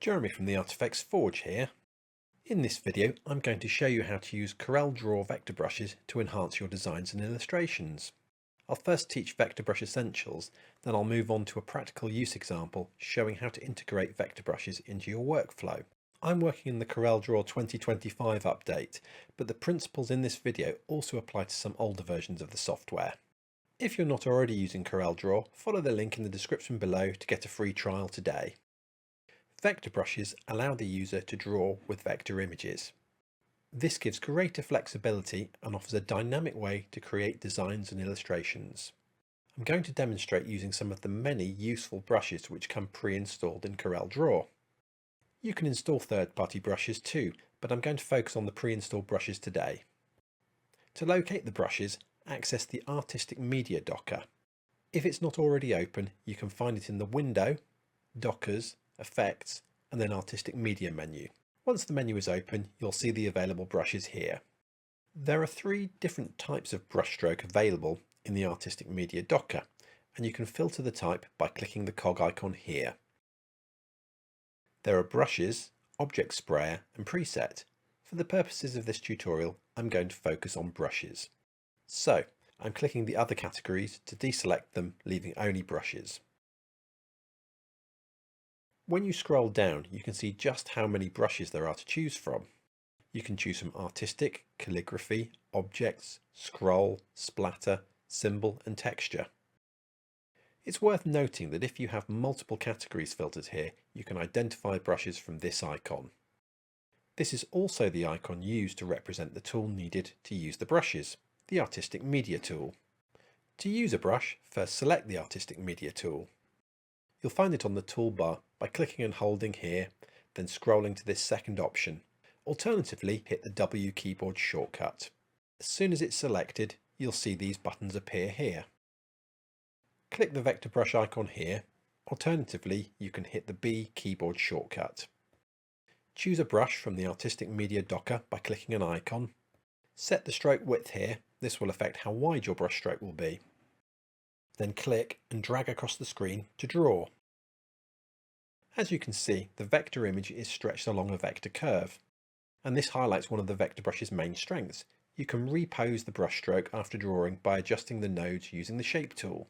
Jeremy from the Artifacts Forge here. In this video I'm going to show you how to use CorelDRAW vector brushes to enhance your designs and illustrations. I'll first teach vector brush essentials, then I'll move on to a practical use example showing how to integrate vector brushes into your workflow. I'm working in the CorelDRAW 2025 update, but the principles in this video also apply to some older versions of the software. If you're not already using CorelDRAW, follow the link in the description below to get a free trial today. Vector brushes allow the user to draw with vector images. This gives greater flexibility and offers a dynamic way to create designs and illustrations. I'm going to demonstrate using some of the many useful brushes which come pre-installed in CorelDRAW. You can install third-party brushes too, but I'm going to focus on the pre-installed brushes today. To locate the brushes, access the Artistic Media Docker. If it's not already open, you can find it in the Window, Dockers, Effects, and then Artistic Media menu. Once the menu is open, you'll see the available brushes here. There are 3 different types of brushstroke available in the Artistic Media Docker, and you can filter the type by clicking the cog icon here. There are Brushes, Object Sprayer, and Preset. For the purposes of this tutorial, I'm going to focus on brushes. So, I'm clicking the other categories to deselect them, leaving only brushes. When you scroll down, you can see just how many brushes there are to choose from. You can choose from artistic, calligraphy, objects, scroll, splatter, symbol, and texture. It's worth noting that if you have multiple categories filtered here, you can identify brushes from this icon. This is also the icon used to represent the tool needed to use the brushes, the Artistic Media tool. To use a brush, first select the Artistic Media tool. You'll find it on the toolbar by clicking and holding here, then scrolling to this second option. Alternatively, hit the W keyboard shortcut. As soon as it's selected, you'll see these buttons appear here. Click the vector brush icon here. Alternatively, you can hit the B keyboard shortcut. Choose a brush from the Artistic Media Docker by clicking an icon. Set the stroke width here. This will affect how wide your brush stroke will be. Then click and drag across the screen to draw. As you can see, the vector image is stretched along a vector curve, and this highlights one of the vector brush's main strengths. You can repose the brushstroke after drawing by adjusting the nodes using the shape tool.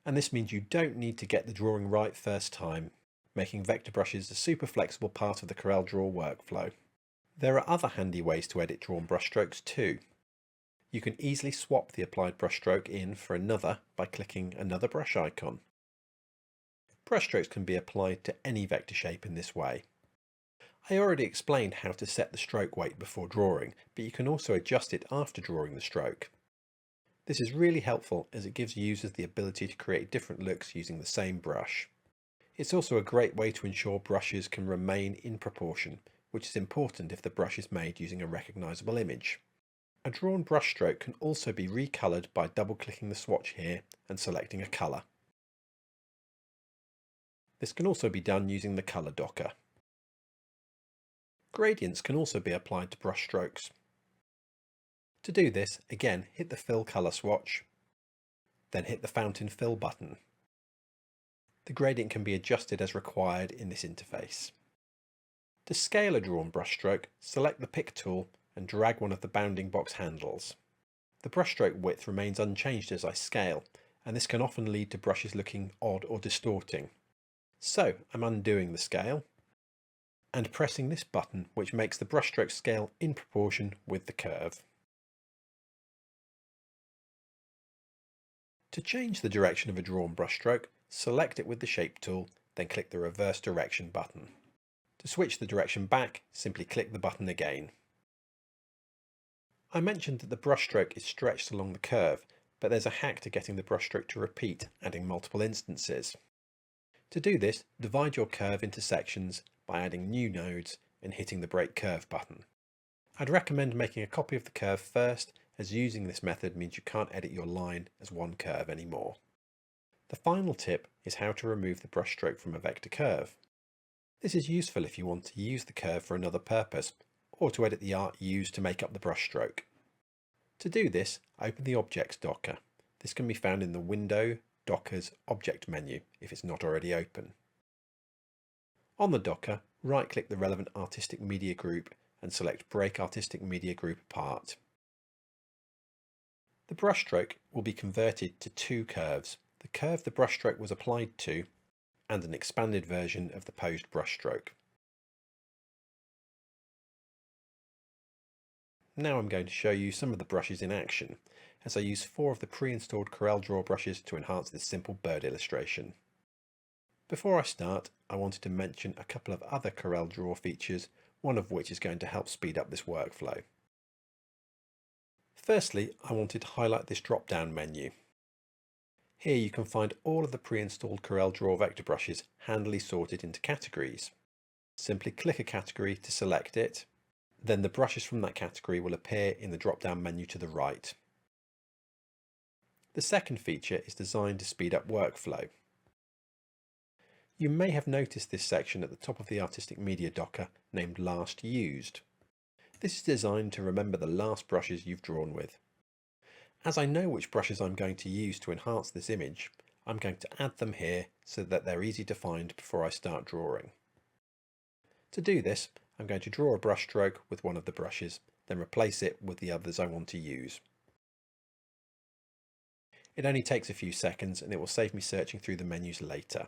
And this means you don't need to get the drawing right first time, making vector brushes a super flexible part of the CorelDRAW workflow. There are other handy ways to edit drawn brushstrokes too. You can easily swap the applied brushstroke in for another by clicking another brush icon. Brushstrokes can be applied to any vector shape in this way. I already explained how to set the stroke weight before drawing, but you can also adjust it after drawing the stroke. This is really helpful as it gives users the ability to create different looks using the same brush. It's also a great way to ensure brushes can remain in proportion, which is important if the brush is made using a recognisable image. A drawn brushstroke can also be recolored by double-clicking the swatch here and selecting a colour. This can also be done using the Colour Docker. Gradients can also be applied to brushstrokes. To do this, again hit the Fill Colour swatch, then hit the Fountain Fill button. The gradient can be adjusted as required in this interface. To scale a drawn brushstroke, select the Pick tool and drag one of the bounding box handles. The brushstroke width remains unchanged as I scale, and this can often lead to brushes looking odd or distorting. So I'm undoing the scale and pressing this button, which makes the brushstroke scale in proportion with the curve. To change the direction of a drawn brushstroke, select it with the Shape tool, then click the Reverse Direction button. To switch the direction back, simply click the button again. I mentioned that the brushstroke is stretched along the curve, but there's a hack to getting the brushstroke to repeat, adding multiple instances. To do this, divide your curve into sections by adding new nodes and hitting the Break Curve button. I'd recommend making a copy of the curve first, as using this method means you can't edit your line as one curve anymore. The final tip is how to remove the brushstroke from a vector curve. This is useful if you want to use the curve for another purpose, or to edit the art used to make up the brushstroke. To do this, open the Objects Docker. This can be found in the Window, Docker's Object menu if it's not already open. On the Docker, right-click the relevant artistic media group and select Break Artistic Media Group Apart. The brushstroke will be converted to two curves, the curve the brushstroke was applied to and an expanded version of the posed brushstroke. Now I'm going to show you some of the brushes in action, as I use 4 of the pre-installed CorelDRAW brushes to enhance this simple bird illustration. Before I start, I wanted to mention a couple of other CorelDRAW features, one of which is going to help speed up this workflow. Firstly, I wanted to highlight this drop-down menu. Here you can find all of the pre-installed CorelDRAW vector brushes handily sorted into categories. Simply click a category to select it, then the brushes from that category will appear in the drop-down menu to the right. The second feature is designed to speed up workflow. You may have noticed this section at the top of the artistic media docker named Last Used. This is designed to remember the last brushes you've drawn with. As I know which brushes I'm going to use to enhance this image, I'm going to add them here so that they're easy to find before I start drawing. To do this, I'm going to draw a brush stroke with one of the brushes, then replace it with the others I want to use. It only takes a few seconds and it will save me searching through the menus later.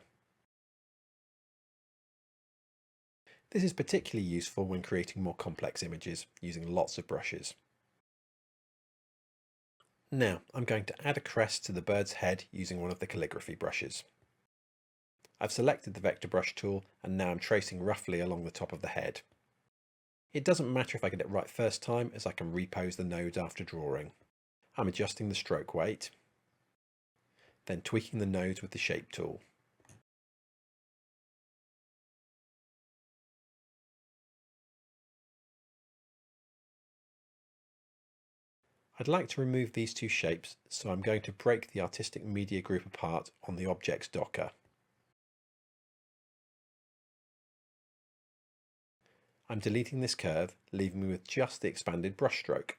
This is particularly useful when creating more complex images using lots of brushes. Now I'm going to add a crest to the bird's head using one of the calligraphy brushes. I've selected the vector brush tool and now I'm tracing roughly along the top of the head. It doesn't matter if I get it right first time, as I can repose the nodes after drawing. I'm adjusting the stroke weight, then tweaking the nodes with the shape tool. I'd like to remove these two shapes, so I'm going to break the artistic media group apart on the objects docker. I'm deleting this curve, leaving me with just the expanded brushstroke.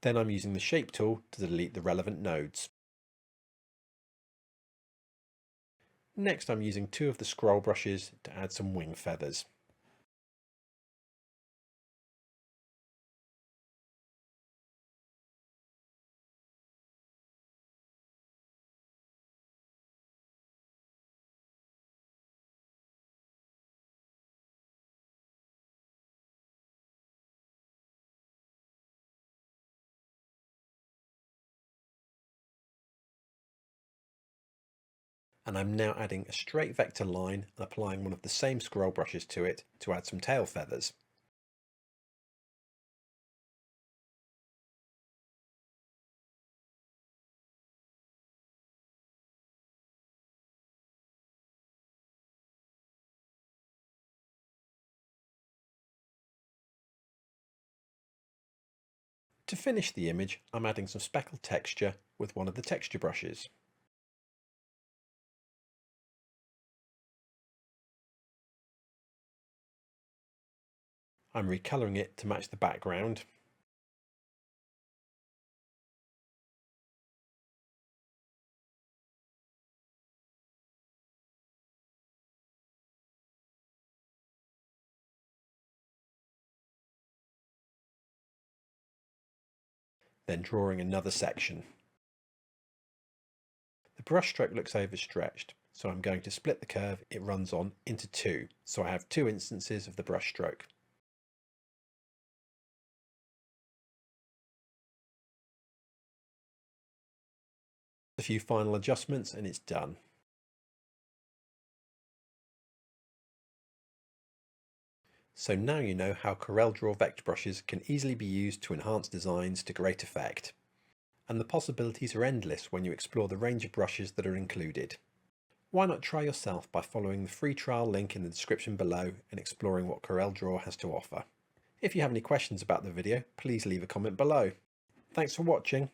Then I'm using the shape tool to delete the relevant nodes. Next I'm using 2 of the scroll brushes to add some wing feathers. And I'm now adding a straight vector line and applying one of the same scroll brushes to it to add some tail feathers. To finish the image, I'm adding some speckled texture with one of the texture brushes. I'm recolouring it to match the background. Then drawing another section. The brushstroke looks overstretched, so I'm going to split the curve it runs on into 2, so I have 2 instances of the brushstroke. A few final adjustments and it's done. So now you know how CorelDRAW vector brushes can easily be used to enhance designs to great effect. And the possibilities are endless when you explore the range of brushes that are included. Why not try yourself by following the free trial link in the description below and exploring what CorelDRAW has to offer. If you have any questions about the video, please leave a comment below. Thanks for watching.